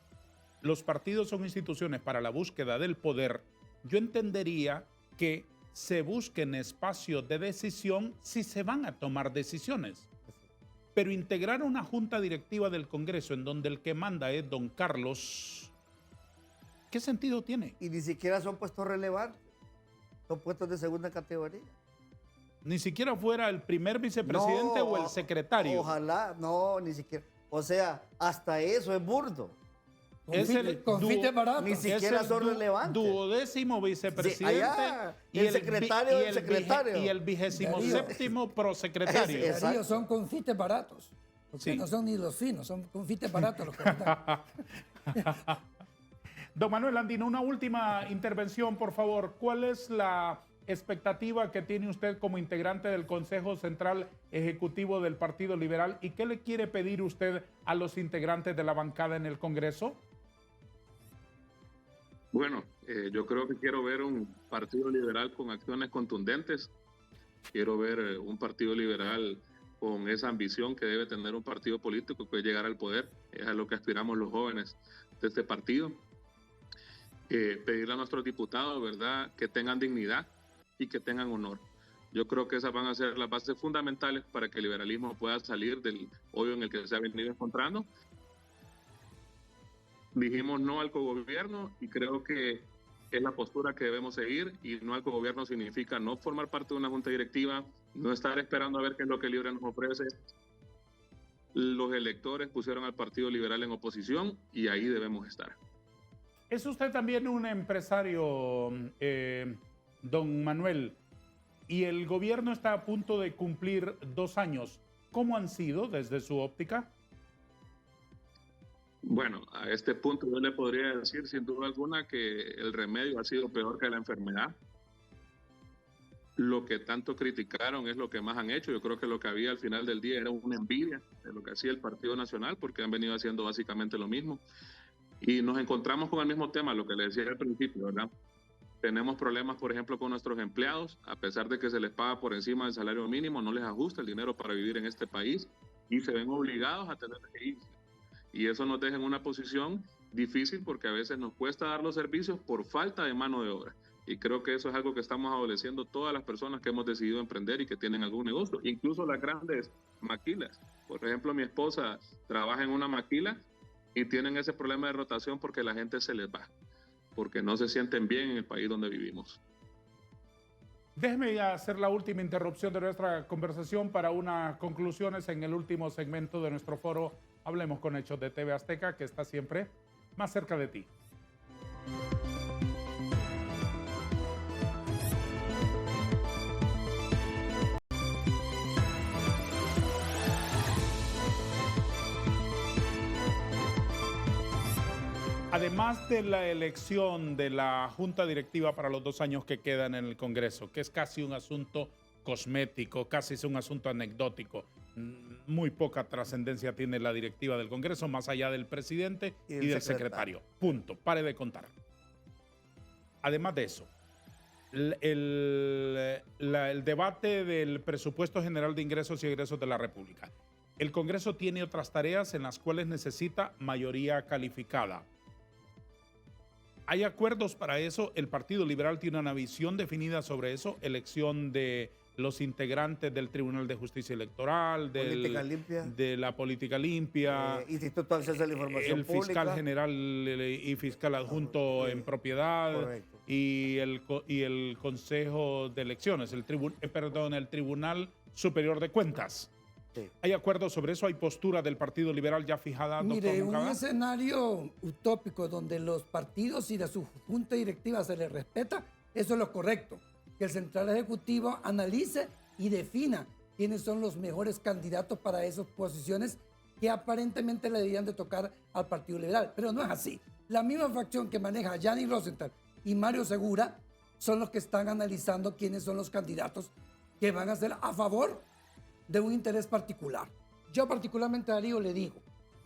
los partidos son instituciones para la búsqueda del poder, yo entendería que se busquen espacios de decisión si se van a tomar decisiones. Pero integrar una junta directiva del Congreso en donde el que manda es don Carlos, ¿qué sentido tiene? Y ni siquiera son puestos relevantes. Son puestos de segunda categoría. Ni siquiera fuera el primer vicepresidente o el secretario. Ojalá, no, ni siquiera. O sea, hasta eso es burdo. Confite barato. Ni siquiera son relevantes. Duodécimo vicepresidente. Sí, allá, el secretario del secretario. Y el 27º prosecretario. Darío, son confites baratos. Porque Sí. no son ni los finos, son confites baratos los que están. Don Manuel Andino, una última intervención, por favor. ¿Cuál es la expectativa que tiene usted como integrante del Consejo Central Ejecutivo del Partido Liberal y qué le quiere pedir usted a los integrantes de la bancada en el Congreso? Bueno, yo creo que quiero ver un partido liberal con acciones contundentes. Quiero ver un partido liberal con esa ambición que debe tener un partido político, que es llegar al poder. Es a lo que aspiramos los jóvenes de este partido. Pedirle a nuestros diputados, ¿verdad?, que tengan dignidad y que tengan honor. Yo creo que esas van a ser las bases fundamentales para que el liberalismo pueda salir del hoyo en el que se ha venido encontrando. Dijimos no al cogobierno y creo que es la postura que debemos seguir, y no al cogobierno significa no formar parte de una junta directiva, no estar esperando a ver qué es lo que Libre nos ofrece. Los electores pusieron al Partido Liberal en oposición y ahí debemos estar. ¿Es usted también un empresario, don Manuel? Y el gobierno está a punto de cumplir 2 años. ¿Cómo han sido desde su óptica? Bueno, a este punto yo le podría decir sin duda alguna que el remedio ha sido peor que la enfermedad. Lo que tanto criticaron es lo que más han hecho. Yo creo que lo que había al final del día era una envidia de lo que hacía el Partido Nacional, porque han venido haciendo básicamente lo mismo. Y nos encontramos con el mismo tema, lo que le decía al principio, ¿verdad? Tenemos problemas, por ejemplo, con nuestros empleados. A pesar de que se les paga por encima del salario mínimo, no les ajusta el dinero para vivir en este país y se ven obligados a tener que irse. Y eso nos deja en una posición difícil porque a veces nos cuesta dar los servicios por falta de mano de obra. Y creo que eso es algo que estamos adoleciendo todas las personas que hemos decidido emprender y que tienen algún negocio, incluso las grandes maquilas. Por ejemplo, mi esposa trabaja en una maquila y tienen ese problema de rotación porque la gente se les va, porque no se sienten bien en el país donde vivimos. Déjeme ya hacer la última interrupción de nuestra conversación para unas conclusiones en el último segmento de nuestro foro Hablemos con Hechos de TV Azteca, que está siempre más cerca de ti. Además de la elección de la Junta Directiva para los 2 años que quedan en el Congreso, que es casi un asunto cosmético, casi es un asunto anecdótico, muy poca trascendencia tiene la directiva del Congreso, más allá del presidente y del secretario. Punto. Pare de contar. Además de eso, el debate del presupuesto general de ingresos y egresos de la República. El Congreso tiene otras tareas en las cuales necesita mayoría calificada. Hay acuerdos para eso. El Partido Liberal tiene una visión definida sobre eso. Elección de los integrantes del Tribunal de Justicia Electoral, de la política limpia, Instituto de Acceso a la Información el Pública, fiscal general y fiscal adjunto en propiedad, correcto, y el Consejo de Elecciones, el Tribunal Superior de Cuentas. sí. ¿Hay acuerdos sobre eso? ¿Hay postura del Partido Liberal ya fijada, doctor Mire, un Moncada? escenario utópico donde los partidos y a su junta directiva se les respeta, eso es lo correcto. Que el Central Ejecutivo analice y defina quiénes son los mejores candidatos para esas posiciones que aparentemente le deberían de tocar al Partido Liberal. Pero no es así. La misma facción que maneja Gianni Rosenthal y Mario Segura son los que están analizando quiénes son los candidatos que van a ser a favor de un interés particular. Yo particularmente a Darío le digo,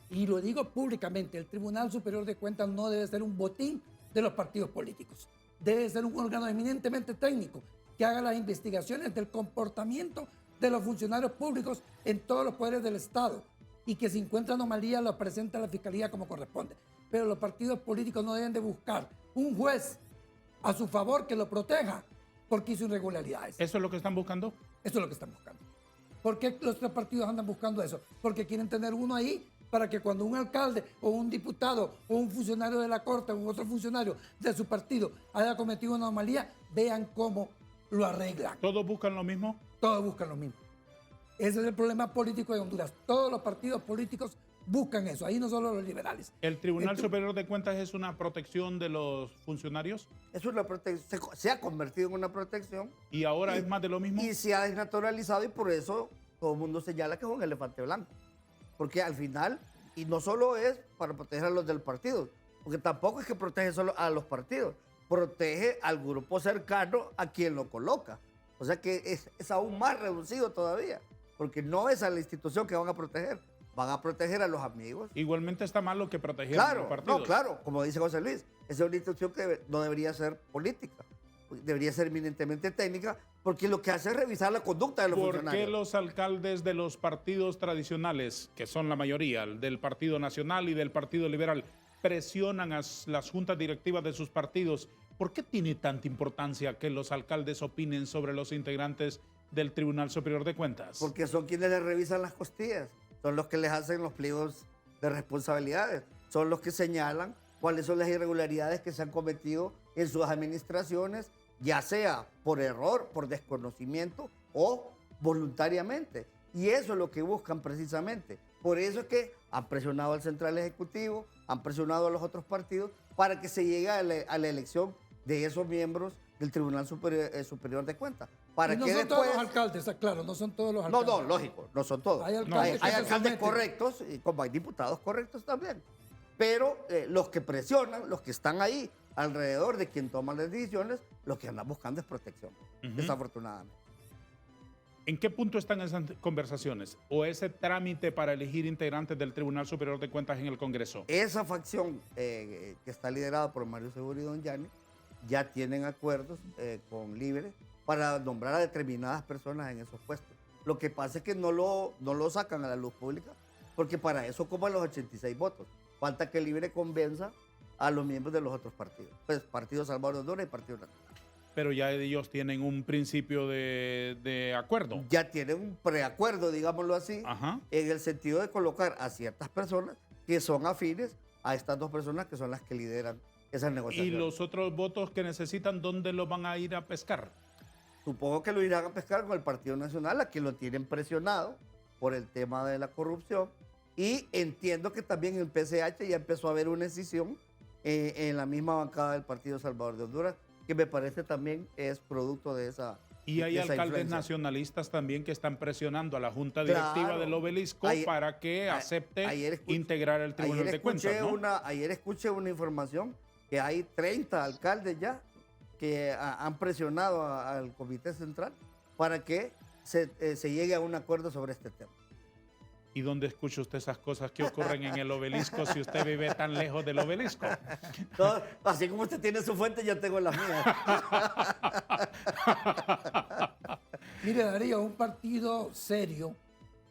y lo digo públicamente, el Tribunal Superior de Cuentas no debe ser un botín de los partidos políticos. Debe ser un órgano eminentemente técnico que haga las investigaciones del comportamiento de los funcionarios públicos en todos los poderes del Estado y que si encuentra anomalías lo presenta a la Fiscalía como corresponde. Pero los partidos políticos no deben de buscar un juez a su favor que lo proteja porque hizo irregularidades. ¿Eso es lo que están buscando? Eso es lo que están buscando. ¿Por qué los tres partidos andan buscando eso? Porque quieren tener uno ahí para que cuando un alcalde o un diputado o un funcionario de la Corte o un otro funcionario de su partido haya cometido una anomalía, vean cómo lo arreglan. ¿Todos buscan lo mismo? Todos buscan lo mismo. Ese es el problema político de Honduras. Todos los partidos políticos buscan eso. Ahí no solo los liberales. ¿El Tribunal Superior de Cuentas es una protección de los funcionarios? Es una protección, se ha convertido en una protección. ¿Y ahora es más de lo mismo? Y se ha desnaturalizado y por eso todo el mundo señala que es un elefante blanco. Porque al final, y no solo es para proteger a los del partido, porque tampoco es que protege solo a los partidos, protege al grupo cercano a quien lo coloca. O sea que es aún más reducido todavía, porque no es a la institución que van a proteger a los amigos. Igualmente está mal lo que protegieron a los partidos. No, claro, como dice José Luis, esa es una institución que no debería ser política, debería ser eminentemente técnica, porque lo que hace es revisar la conducta de los funcionarios. ¿Por qué los alcaldes de los partidos tradicionales, que son la mayoría, del Partido Nacional y del Partido Liberal, presionan a las juntas directivas de sus partidos? ¿Por qué tiene tanta importancia que los alcaldes opinen sobre los integrantes del Tribunal Superior de Cuentas? Porque son quienes les revisan las costillas, son los que les hacen los pliegos de responsabilidades, son los que señalan cuáles son las irregularidades que se han cometido en sus administraciones, ya sea por error, por desconocimiento o voluntariamente. Y eso es lo que buscan precisamente. Por eso es que han presionado al Central Ejecutivo, han presionado a los otros partidos para que se llegue a la elección de esos miembros del Tribunal Superior de Cuentas. Para y no que son después... todos los alcaldes, claro, no son todos los alcaldes. No, lógico, no son todos. Hay Hay alcaldes, que se alcaldes someten. correctos, y como hay diputados correctos también. Pero los que presionan, los que están ahí alrededor de quien toma las decisiones, lo que andan buscando es protección, desafortunadamente. ¿En qué punto están esas conversaciones o ese trámite para elegir integrantes del Tribunal Superior de Cuentas en el Congreso? Esa facción que está liderada por Mario Segura y Don Gianni ya tienen acuerdos con Libre para nombrar a determinadas personas en esos puestos. Lo que pasa es que no lo sacan a la luz pública porque para eso ocupan los 86 votos. Falta que Libre convenza a los miembros de los otros partidos. Pues Partido Salvador de Honduras y Partido Nacional. Pero ya ellos tienen un principio de acuerdo. Ya tienen un preacuerdo, digámoslo así, Ajá. en el sentido de colocar a ciertas personas que son afines a estas dos personas que son las que lideran esas ¿Y negociaciones. los otros votos que necesitan, dónde los van a ir a pescar? Supongo que lo irán a pescar con el Partido Nacional, a quien lo tienen presionado por el tema de la corrupción. Y entiendo que también en el PCH ya empezó a haber una decisión en la misma bancada del Partido Salvador de Honduras, que me parece también es producto de esa Y hay esa alcaldes influencia. nacionalistas también que están presionando a la Junta Directiva Claro. del Obelisco para que acepte integrar el Tribunal de Cuentas, ¿no? Ayer escuché una información que hay 30 alcaldes ya que han presionado al Comité Central para que se llegue a un acuerdo sobre este tema. ¿Y dónde escucha usted esas cosas que ocurren en el Obelisco si usted vive tan lejos del Obelisco? No, así como usted tiene su fuente, yo tengo la mía. Mire, Darío, un partido serio,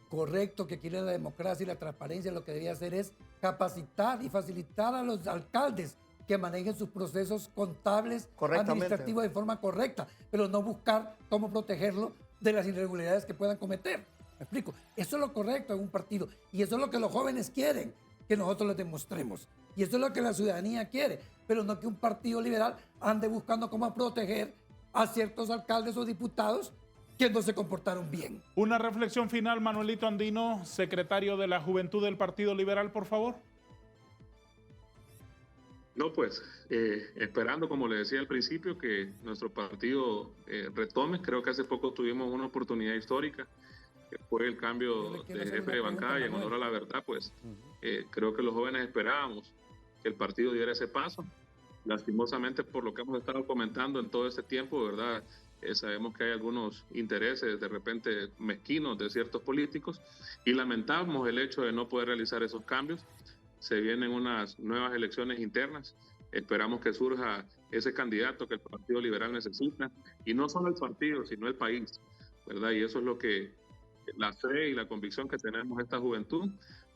correcto, que quiere la democracia y la transparencia, lo que debía hacer es capacitar y facilitar a los alcaldes que manejen sus procesos contables, administrativos de forma correcta, pero no buscar cómo protegerlo de las irregularidades que puedan cometer. ¿Me explico? Eso es lo correcto en un partido y eso es lo que los jóvenes quieren, que nosotros les demostremos. Y eso es lo que la ciudadanía quiere, pero no que un partido liberal ande buscando cómo proteger a ciertos alcaldes o diputados que no se comportaron bien. Una reflexión final, Manuelito Andino, secretario de la Juventud del Partido Liberal, por favor. No, pues esperando, como le decía al principio, que nuestro partido retome. Creo que hace poco tuvimos una oportunidad histórica, que fue el cambio de jefe de bancada, y en honor a la verdad, pues creo que los jóvenes esperábamos que el partido diera ese paso. Lastimosamente, por lo que hemos estado comentando en todo este tiempo, ¿verdad? Sabemos que hay algunos intereses de repente mezquinos de ciertos políticos y lamentamos el hecho de no poder realizar esos cambios. Se vienen unas nuevas elecciones internas. Esperamos que surja ese candidato que el Partido Liberal necesita, y no solo el partido, sino el país, ¿verdad? Y eso es lo que la fe y la convicción que tenemos esta juventud,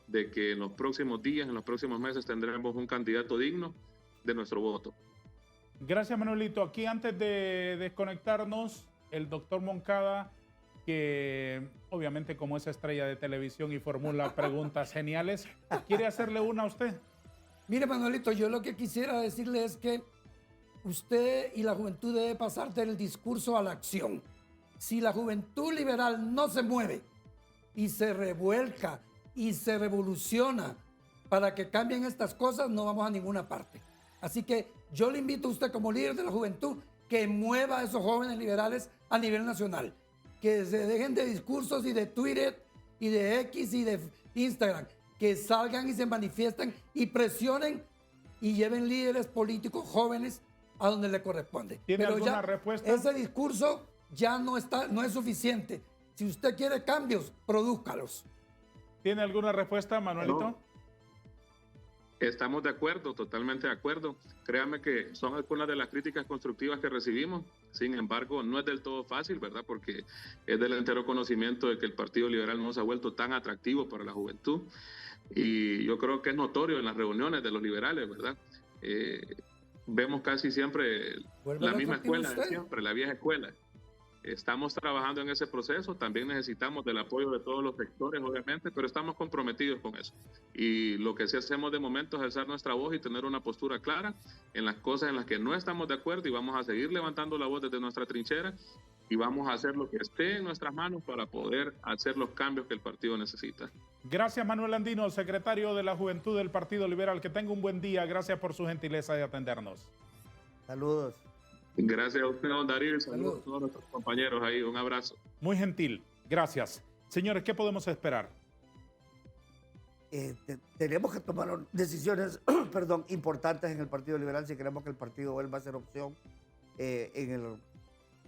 de que en los próximos días, en los próximos meses, tendremos un candidato digno de nuestro voto. Gracias, Manuelito. Aquí, antes de desconectarnos, el doctor Moncada, que obviamente como es estrella de televisión y formula preguntas geniales, ¿quiere hacerle una a usted? Mire, Manuelito, yo lo que quisiera decirle es que usted y la juventud debe pasar del discurso a la acción. Si la juventud liberal no se mueve y se revuelca y se revoluciona para que cambien estas cosas, no vamos a ninguna parte. Así que yo le invito a usted como líder de la juventud que mueva a esos jóvenes liberales a nivel nacional, que se dejen de discursos y de Twitter y de X y de Instagram, que salgan y se manifiesten y presionen y lleven líderes políticos jóvenes a donde le corresponde. ¿Tiene Pero alguna ya respuesta? ese discurso ya no es suficiente. Si usted quiere cambios, prodúzcalos. ¿Tiene alguna respuesta, Manuelito? No. Estamos de acuerdo, totalmente de acuerdo. Créanme que son algunas de las críticas constructivas que recibimos. Sin embargo, no es del todo fácil, ¿verdad? Porque es del entero conocimiento de que el Partido Liberal no se ha vuelto tan atractivo para la juventud. Y yo creo que es notorio en las reuniones de los liberales, ¿verdad? Vemos casi siempre la misma escuela de siempre, la vieja escuela. Estamos trabajando en ese proceso, también necesitamos del apoyo de todos los sectores, obviamente, pero estamos comprometidos con eso. Y lo que sí hacemos de momento es alzar nuestra voz y tener una postura clara en las cosas en las que no estamos de acuerdo, y vamos a seguir levantando la voz desde nuestra trinchera y vamos a hacer lo que esté en nuestras manos para poder hacer los cambios que el partido necesita. Gracias, Manuel Andino, secretario de la Juventud del Partido Liberal. Que tenga un buen día. Gracias por su gentileza de atendernos. Saludos. Gracias a usted, don Darío, y saludos a todos nuestros compañeros ahí. Un abrazo. Muy gentil. Gracias. Señores, ¿qué podemos esperar? Tenemos que tomar decisiones importantes en el Partido Liberal si queremos que el partido vuelva a ser opción en el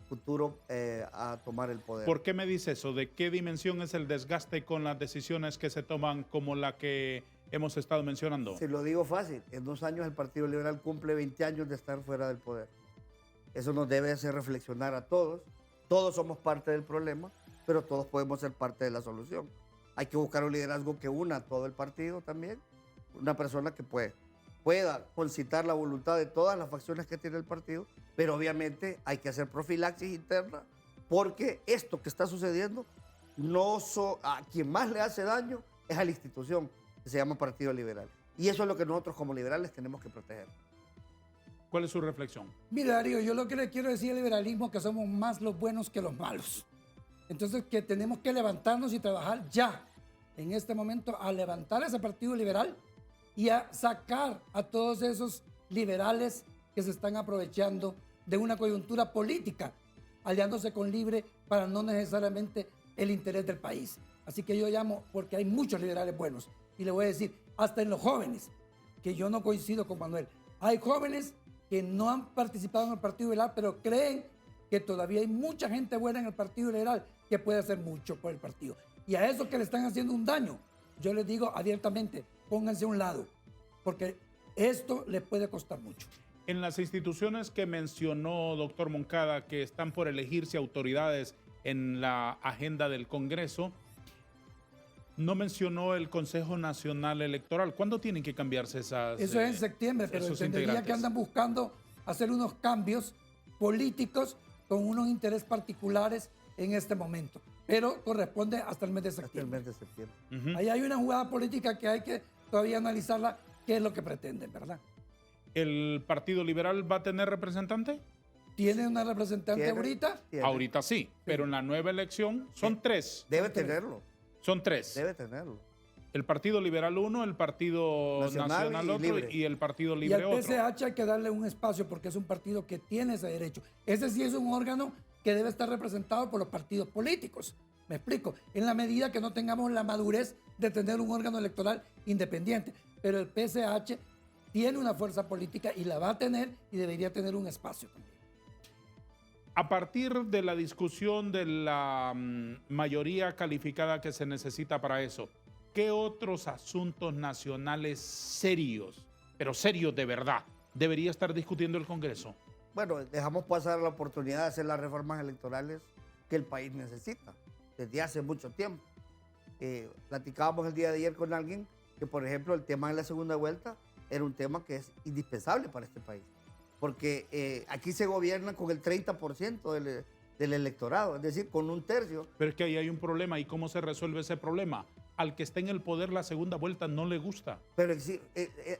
futuro a tomar el poder. ¿Por qué me dice eso? ¿De qué dimensión es el desgaste con las decisiones que se toman como la que hemos estado mencionando? Se lo digo fácil. En 2 años el Partido Liberal cumple 20 años de estar fuera del poder. Eso nos debe hacer reflexionar a todos. Todos somos parte del problema, pero todos podemos ser parte de la solución. Hay que buscar un liderazgo que una a todo el partido también. Una persona que pueda concitar la voluntad de todas las facciones que tiene el partido, pero obviamente hay que hacer profilaxis interna, porque esto que está sucediendo, a quien más le hace daño es a la institución que se llama Partido Liberal. Y eso es lo que nosotros como liberales tenemos que proteger. ¿Cuál es su reflexión? Mira, Darío, yo lo que le quiero decir al liberalismo es que somos más los buenos que los malos. Entonces, que tenemos que levantarnos y trabajar ya, en este momento, a levantar ese Partido Liberal y a sacar a todos esos liberales que se están aprovechando de una coyuntura política aliándose con Libre para no necesariamente el interés del país. Así que yo llamo, porque hay muchos liberales buenos, y le voy a decir, hasta en los jóvenes, que yo no coincido con Manuel, hay jóvenes que no han participado en el Partido Liberal, pero creen que todavía hay mucha gente buena en el Partido Liberal que puede hacer mucho por el partido. Y a esos que le están haciendo un daño, yo les digo abiertamente, pónganse a un lado, porque esto les puede costar mucho. En las instituciones que mencionó doctor Moncada, que están por elegirse autoridades en la agenda del Congreso, no mencionó el Consejo Nacional Electoral. ¿Cuándo tienen que cambiarse esas? Eso es en septiembre, pero entendería que andan buscando hacer unos cambios políticos con unos intereses particulares en este momento. Pero corresponde hasta el mes de septiembre. Hasta el mes de septiembre. Ahí hay una jugada política que hay que todavía analizarla, qué es lo que pretenden, ¿verdad? ¿El Partido Liberal va a tener representante? ¿Tiene una representante ahorita? Tiene. Ahorita sí, pero en la nueva elección son tres. Debe tenerlo. Son tres. Debe tenerlo. El Partido Liberal 1, el Partido Nacional otro Libre. y el Partido Y Libre al otro. PSH hay que darle un espacio porque es un partido que tiene ese derecho. Ese sí es un órgano que debe estar representado por los partidos políticos. Me explico. En la medida que no tengamos la madurez de tener un órgano electoral independiente. Pero el PSH tiene una fuerza política y la va a tener y debería tener un espacio también. A partir de la discusión de la mayoría calificada que se necesita para eso, ¿qué otros asuntos nacionales serios, pero serios de verdad, debería estar discutiendo el Congreso? Bueno, dejamos pasar la oportunidad de hacer las reformas electorales que el país necesita desde hace mucho tiempo. Platicábamos el día de ayer con alguien que, por ejemplo, el tema de la segunda vuelta era un tema que es indispensable para este país. Porque aquí se gobierna con el 30% del electorado, es decir, con un tercio. Pero es que ahí hay un problema. ¿Y cómo se resuelve ese problema? Al que está en el poder la segunda vuelta no le gusta. Pero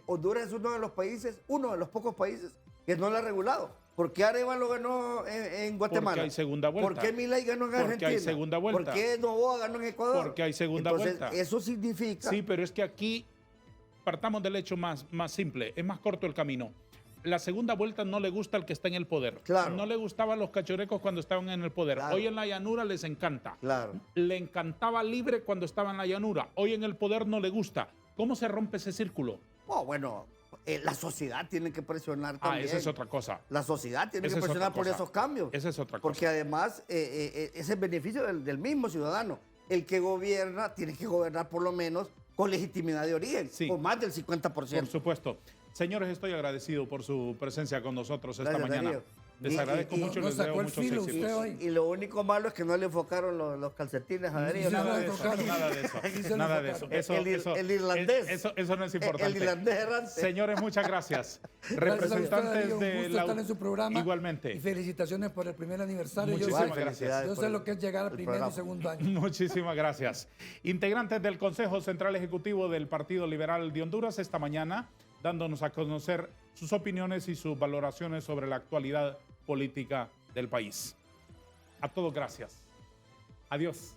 Honduras es uno de los pocos países que no lo ha regulado. ¿Por qué Arevalo ganó en Guatemala? Porque hay segunda vuelta. ¿Por qué Milei ganó en Argentina? Porque hay segunda vuelta. ¿Por qué Novoa ganó en Ecuador? Porque hay segunda Entonces, vuelta. eso significa... Sí, pero es que aquí partamos del hecho más simple. Es más corto el camino. La segunda vuelta no le gusta al que está en el poder. Claro. No le gustaban los cachurecos cuando estaban en el poder. Claro. Hoy en la llanura les encanta. Claro. Le encantaba Libre cuando estaba en la llanura. Hoy en el poder no le gusta. ¿Cómo se rompe ese círculo? Bueno, la sociedad tiene que presionar también. Esa es otra cosa. La sociedad tiene Esa que es presionar otra por cosa. esos cambios. Esa es otra cosa. Porque además es el beneficio del mismo ciudadano. El que gobierna tiene que gobernar por lo menos con legitimidad de origen, Sí. con más del 50%. Por supuesto. Señores, estoy agradecido por su presencia con nosotros esta Gracias, mañana. Darío. Les agradezco mucho y nos les deseo sacó el muchos filo éxitos. usted hoy. Y lo único malo es que no le enfocaron los calcetines a Darío. Sí, Nada no, de no, eso, claro. nada de eso, Sí, se lo nada de eso. enfocaron. El irlandés. Eso no es importante. El irlandés errante. Señores, muchas gracias. Gracias a usted, Representantes Darío, un de gusto la... estar en su programa. Igualmente. Y felicitaciones por el primer aniversario. Muchísimas yo sé, gracias. Yo sé lo que es llegar al el primer y programa. segundo año. Muchísimas gracias. Integrantes del Consejo Central Ejecutivo del Partido Liberal de Honduras esta mañana dándonos a conocer sus opiniones y sus valoraciones sobre la actualidad política del país. A todos gracias. Adiós.